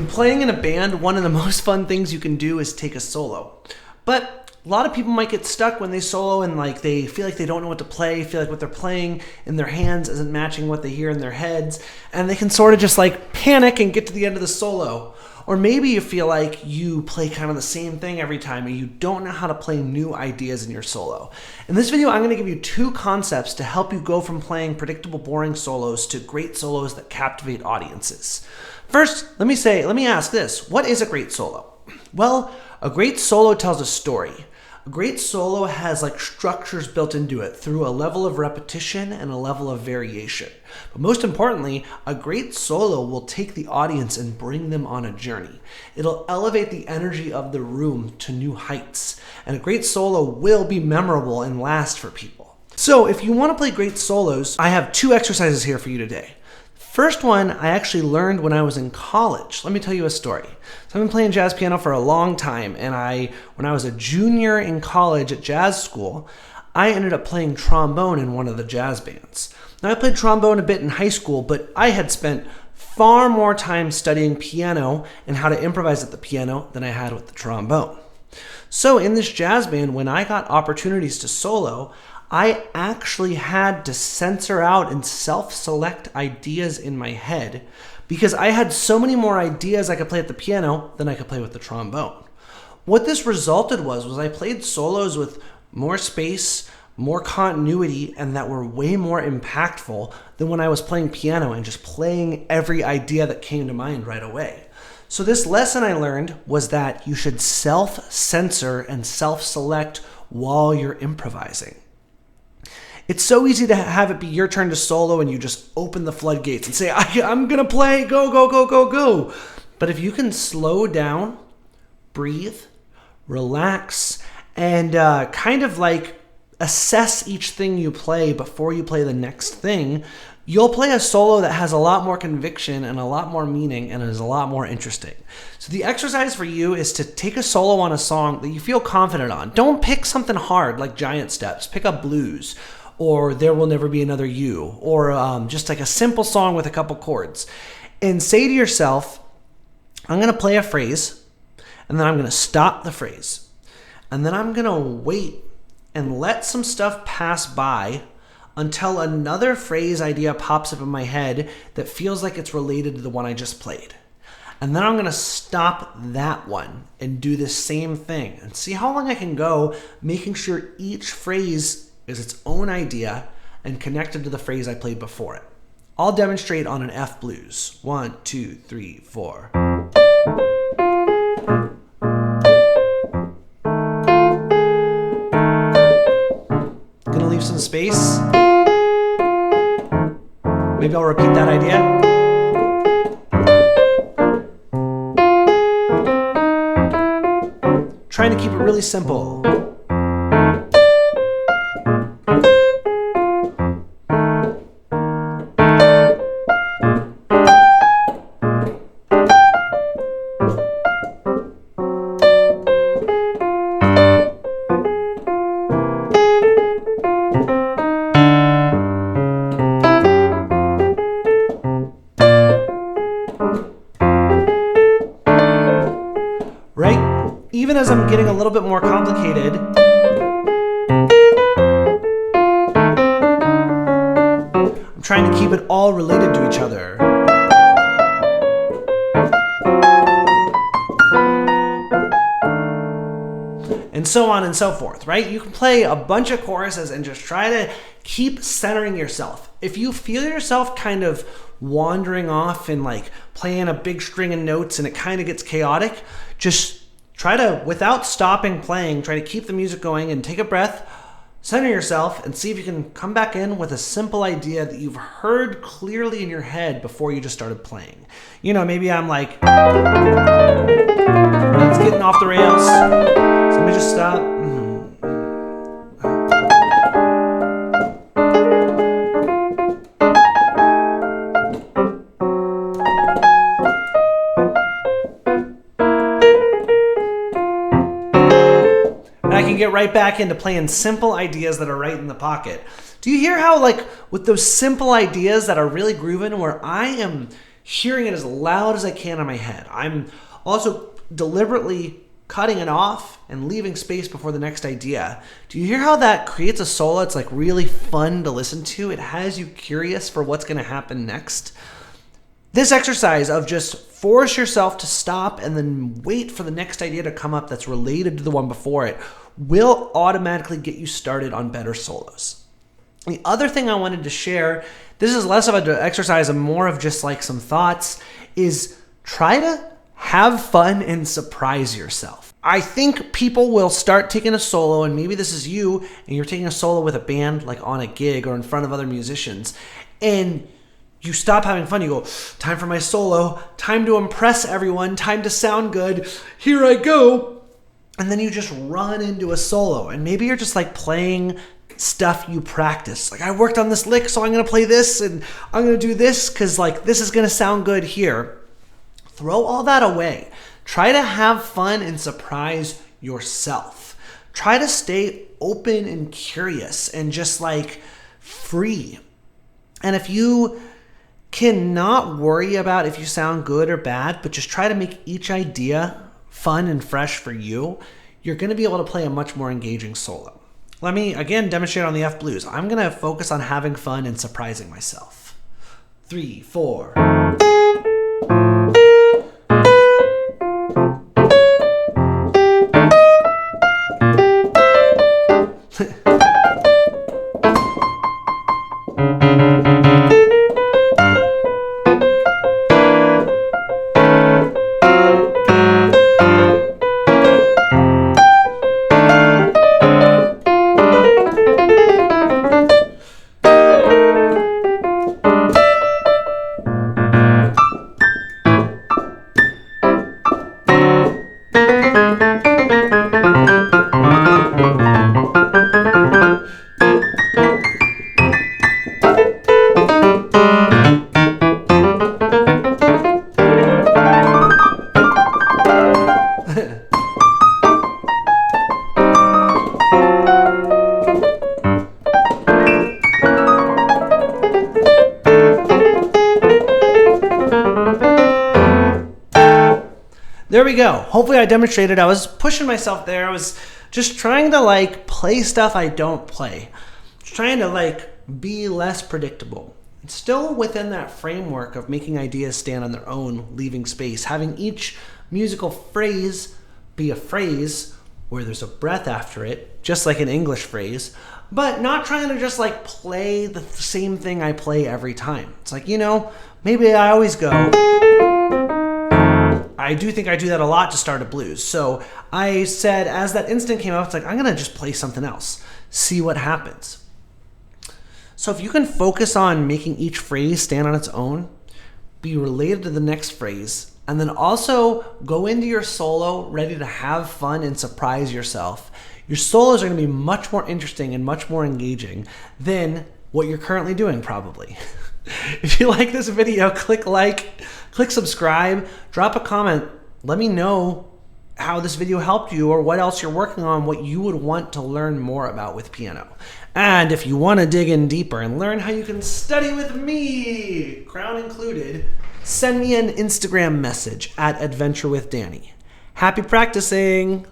playing in a band, one of the most fun things you can do is take a solo. But a lot of people might get stuck when they solo and they feel like they don't know what to play, feel like what they're playing in their hands isn't matching what they hear in their heads, and they can sort of just panic and get to the end of the solo. Or maybe you feel like you play kind of the same thing every time and you don't know how to play new ideas in your solo. In this video, I'm going to give you 2 concepts to help you go from playing predictable, boring solos to great solos that captivate audiences. First, let me ask this. What is a great solo? Well, a great solo tells a story. A great solo has structures built into it through a level of repetition and a level of variation. But most importantly, a great solo will take the audience and bring them on a journey. It'll elevate the energy of the room to new heights. And a great solo will be memorable and last for people. So if you want to play great solos, I have 2 exercises here for you today. First one I actually learned when I was in college. Let me tell you a story. So I've been playing jazz piano for a long time, and when I was a junior in college at jazz school, I ended up playing trombone in one of the jazz bands. Now I played trombone a bit in high school, but I had spent far more time studying piano and how to improvise at the piano than I had with the trombone. So in this jazz band, when I got opportunities to solo, I actually had to censor out and self-select ideas in my head because I had so many more ideas I could play at the piano than I could play with the trombone. What this resulted was I played solos with more space, more continuity, and that were way more impactful than when I was playing piano and just playing every idea that came to mind right away. So this lesson I learned was that you should self-censor and self-select while you're improvising. It's so easy to have it be your turn to solo and you just open the floodgates and say, I'm going to play, go, go, go, go, go. But if you can slow down, breathe, relax, and assess each thing you play before you play the next thing, you'll play a solo that has a lot more conviction and a lot more meaning and is a lot more interesting. So the exercise for you is to take a solo on a song that you feel confident on. Don't pick something hard like Giant Steps. Pick up blues, or There Will Never Be Another You, or just a simple song with a couple chords. And say to yourself, I'm going to play a phrase, and then I'm going to stop the phrase. And then I'm going to wait and let some stuff pass by until another phrase idea pops up in my head that feels like it's related to the one I just played. And then I'm going to stop that one and do the same thing and see how long I can go, making sure each phrase is its own idea and connected to the phrase I played before it. I'll demonstrate on an F blues. 1, 2, 3, 4. Gonna leave some space. Maybe I'll repeat that idea. Trying to keep it really simple. Right? Even as I'm getting a little bit more complicated, I'm trying to keep it all related to each other. And so on and so forth, right? You can play a bunch of choruses and just try to keep centering yourself. If you feel yourself kind of wandering off and playing a big string of notes and it kind of gets chaotic, just try to, without stopping playing, try to keep the music going and take a breath, center yourself, and see if you can come back in with a simple idea that you've heard clearly in your head before you just started playing. Maybe I'm it's getting off the rails. So let me just stop. I can get right back into playing simple ideas that are right in the pocket. Do you hear how, with those simple ideas that are really grooving, where I am hearing it as loud as I can in my head. I'm also deliberately cutting it off and leaving space before the next idea. Do you hear how that creates a solo? It's like really fun to listen to. It has you curious for what's going to happen next. This exercise of just force yourself to stop and then wait for the next idea to come up that's related to the one before it will automatically get you started on better solos. The other thing I wanted to share, this is less of an exercise and more of just like some thoughts, is try to have fun and surprise yourself. I think people will start taking a solo, and maybe this is you, and you're taking a solo with a band, like on a gig or in front of other musicians, and you stop having fun. You go, time for my solo, time to impress everyone, time to sound good, here I go. And then you just run into a solo, and maybe you're just like playing stuff you practice. Like, I worked on this lick, so I'm going to play this, and I'm going to do this because like this is going to sound good here. Throw all that away. Try to have fun and surprise yourself. Try to stay open and curious and just like free. And if you cannot worry about if you sound good or bad, but just try to make each idea fun and fresh for you, you're going to be able to play a much more engaging solo. Let me again demonstrate on the F blues. I'm going to focus on having fun and surprising myself. 3, 4. There we go. Hopefully I demonstrated. I was pushing myself there. I was just trying to like play stuff I don't play. Just trying to like be less predictable. It's still within that framework of making ideas stand on their own, leaving space, having each musical phrase be a phrase where there's a breath after it, just like an English phrase, but not trying to just like play the same thing I play every time. It's like, maybe I always go. I do think I do that a lot to start a blues. So I said, as that instant came up, it's like, I'm going to just play something else, see what happens. So if you can focus on making each phrase stand on its own, be related to the next phrase, and then also go into your solo ready to have fun and surprise yourself, your solos are going to be much more interesting and much more engaging than what you're currently doing, probably. If you like this video, click like, click subscribe, drop a comment. Let me know how this video helped you or what else you're working on, what you would want to learn more about with piano. And if you want to dig in deeper and learn how you can study with me, crown included, send me an Instagram message at Adventure with Danny. Happy practicing!